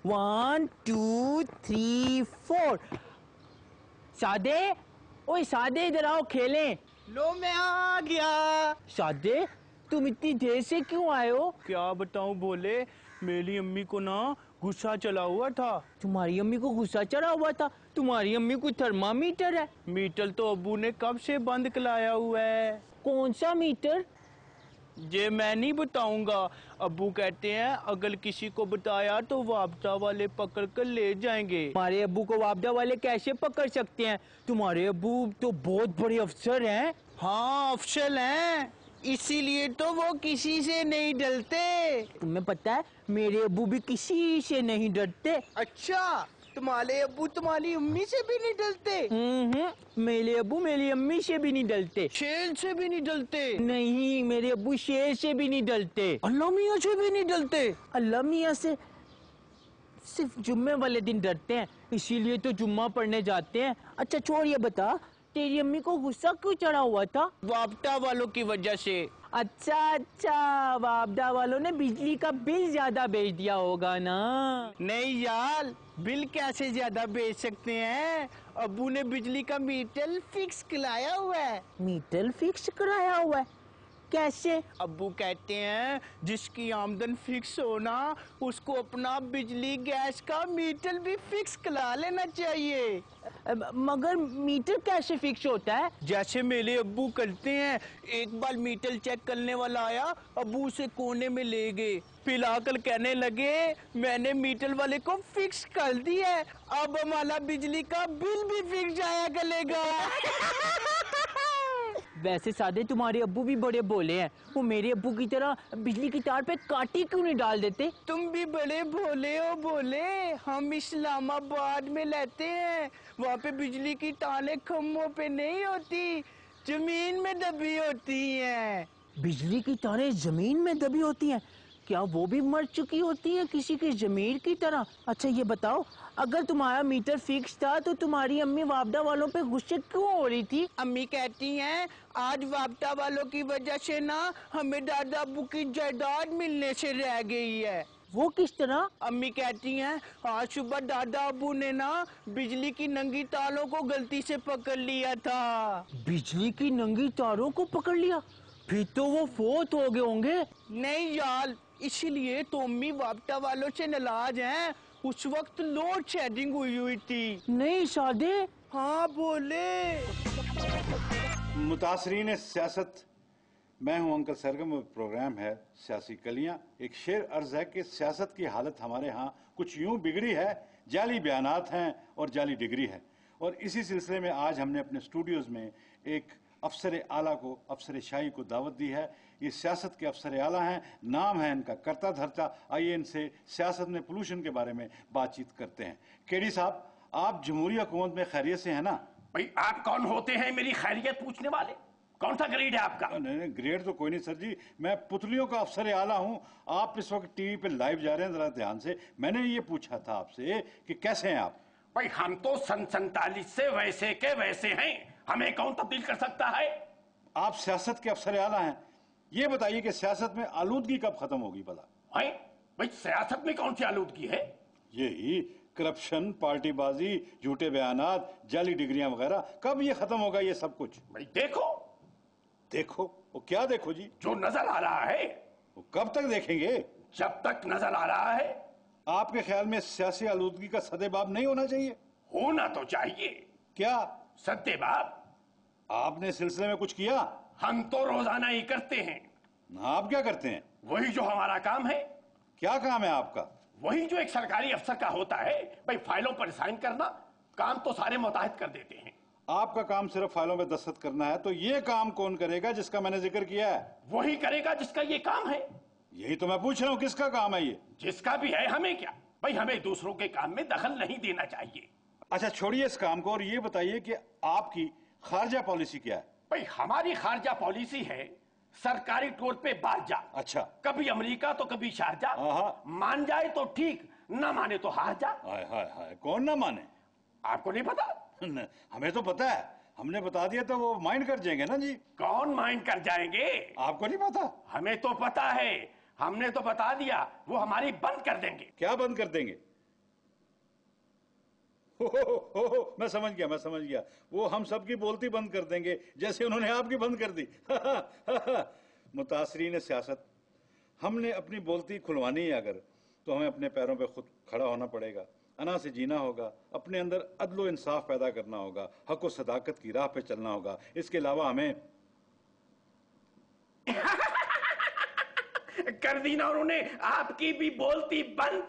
1 2 3 4 सादे, ओए सादे इधर आओ खेलें। लो मैं आ गया। सादे तुम इतनी देर से क्यों आए हो? क्या बताऊं बोले, मेरी अम्मी को ना गुस्सा चला हुआ था। तुम्हारी अम्मी को गुस्सा चढ़ा हुआ था? तुम्हारी अम्मी कोई थर्मामीटर है? मीटर तो अब्बू ने कब से बंद कराया हुआ है। कौन सा मीटर? ये मैं नहीं बताऊंगा। अब्बू कहते हैं अगर किसी को बताया तो वापदा वाले पकड़ कर ले जाएंगे। तुम्हारे अब्बू को वापदा वाले कैसे पकड़ सकते हैं? तुम्हारे अब्बू तो बहुत बड़े अफसर हैं। हाँ अफसल हैं, इसीलिए तो वो किसी से नहीं डरते। तुम्हें पता है मेरे अब्बू भी किसी से नहीं डरते। अच्छा, तुम्हारे अब्बू तुम्हारी अम्मी से भी नहीं डरते? मेरे अब्बू मेरी अम्मी से भी नहीं डरते। शेर से भी नहीं डरते? नहीं, मेरे अब्बू शेर से भी नहीं डरते। अल्लाह मियाँ से भी नहीं डरते? अल्लाह मियाँ से सिर्फ जुम्मे वाले दिन डरते हैं, इसीलिए तो जुम्मा पढ़ने जाते हैं। अच्छा छोड़, ये बता तेरी अम्मी को गुस्सा क्यों चढ़ा हुआ था? वापदा वालों की वजह से। अच्छा, वापदा वालों ने बिजली का बिल ज्यादा भेज दिया होगा ना? नहीं यार, बिल कैसे ज्यादा बेच सकते हैं, अब्बू ने बिजली का मीटर फिक्स कराया हुआ है। मीटर फिक्स कराया हुआ है? कैसे? अब्बू कहते हैं जिसकी आमदन फिक्स हो ना, उसको अपना बिजली गैस का मीटर भी फिक्स करा लेना चाहिए। मगर मीटर कैसे फिक्स होता है? जैसे मेरे अब्बू करते हैं। एक बार मीटर चेक करने वाला आया, अब्बू उसे कोने में ले गए, फिर आकर कहने लगे मैंने मीटर वाले को फिक्स कर दिया है, अब हमारा बिजली का बिल भी फिक्स आया करेगा। वैसे सादे तुम्हारे अब्बू भी बड़े भोले हैं, वो मेरे अब्बू की तरह बिजली की तार पे काटी क्यों नहीं डाल देते? तुम भी बड़े भोले हो भोले। हम इस्लामाबाद में रहते हैं, वहाँ पे बिजली की तारें खम्भों पे नहीं होती, जमीन में दबी होती हैं। बिजली की तारें जमीन में दबी होती हैं? क्या वो भी मर चुकी होती हैं किसी की जमीर की तरह? अच्छा ये बताओ, अगर तुम्हारा मीटर फिक्स था तो तुम्हारी अम्मी वापदा वालों पे गुस्से क्यों हो रही थी? अम्मी कहती हैं आज वापदा वालों की वजह से ना हमें दादा अब्बू की जायदाद मिलने से रह गई है। वो किस तरह? अम्मी कहती हैं आज सुबह दादा अब्बू ने ना बिजली की नंगी तारों को गलती से पकड़ लिया था। बिजली की नंगी तारों को पकड़ लिया? फिर तो वो फोत हो गए होंगे। नहीं यार, इसीलिए तो अम्मी वापदा वालों से नाराज हैं। उस वक्त लोड शेडिंग हुई थी। नहीं सादे। हाँ बोले। मुतासरीन सियासत, मैं हूं अंकल सरगम। प्रोग्राम है सियासी कलियां। एक शेर अर्ज है कि सियासत की हालत हमारे यहाँ कुछ यूं बिगड़ी है, जाली बयानात हैं और जाली डिग्री है। और इसी सिलसिले में आज हमने अपने स्टूडियोज में एक अफसर आला को, अफसर शाही को दावत दी है। ये सियासत के अफसर आला हैं, नाम है इनका करता धरता। आइए इनसे सियासत में पोल्यूशन के बारे में बातचीत करते हैं। केडी साहब, आप जमहूरी हुकूमत में खैरियत से हैं ना? भाई आप कौन होते हैं मेरी खैरियत पूछने वाले? कौन सा ग्रेड है आपका? नहीं, ग्रेड तो कोई नहीं सर जी, मैं पुतलियों का अफसर आला हूं। आप इस वक्त टीवी पे लाइव जा रहे हैं, जरा ध्यान से। मैंने ये पूछा था आपसे कि कैसे हैं आप? भाई हम तो सन 47 से वैसे के वैसे हैं, हमें कौन तब्दील कर सकता है? आप सियासत के अफसर आला हैं, ये बताइए कि सियासत में आलूदगी कब खत्म होगी भला? भाई सियासत में कौन सी आलूदगी है? यही करप्शन, पार्टीबाजी, झूठे बयानात, जाली डिग्रियां वगैरह, कब ये खत्म होगा ये सब कुछ? भाई देखो वो क्या देखो जी? जो नजर आ रहा है। वो कब तक देखेंगे? जब तक नजर आ रहा है। आपके ख्याल में सियासी आलूदगी का सदेबाब नहीं होना चाहिए? होना तो चाहिए। क्या सदेबाब? आपने इस सिलसिले में कुछ किया? हम तो रोजाना ही करते हैं। आप क्या करते हैं? वही जो हमारा काम है। क्या काम है आपका? वही जो एक सरकारी अफसर का होता है। भाई फाइलों पर साइन करना, काम तो सारे मुताहिद कर देते हैं। आपका काम सिर्फ फाइलों में दस्तखत करना है, तो ये काम कौन करेगा जिसका मैंने जिक्र किया है? वही करेगा जिसका ये काम है। यही तो मैं पूछ रहा हूँ, किसका काम है ये? जिसका भी है, हमें क्या भाई, हमें दूसरों के काम में दखल नहीं देना चाहिए। अच्छा छोड़िए इस काम को और ये बताइए कि आपकी खारजा पॉलिसी क्या है? भाई हमारी खारजा पॉलिसी है सरकारी टूर पे बाहर जा। अच्छा, कभी अमेरिका तो कभी शारजा। मान जाए तो ठीक, ना माने तो हार जा। हाय हाय हाय, कौन ना माने? आपको नहीं पता? हमें तो पता है, हमने बता दिया तो वो माइंड कर जाएंगे ना जी। कौन माइंड कर जाएंगे? आपको नहीं पता? हमें तो पता है, हमने तो बता दिया, वो हमारी बंद कर देंगे। क्या बंद कर देंगे? मैं समझ गया वो हम सब की बोलती बंद कर देंगे जैसे उन्होंने आपकी बंद कर दी। मुतासरीन सियासत, हमने अपनी बोलती खुलवानी है अगर, तो हमें अपने पैरों पे खुद खड़ा होना पड़ेगा, अना से जीना होगा, अपने अंदर अदलो इंसाफ पैदा करना होगा, हक और सदाकत की राह पे चलना होगा। इसके अलावा हमें कर दी ना उन्होंने आपकी भी बोलती बंद।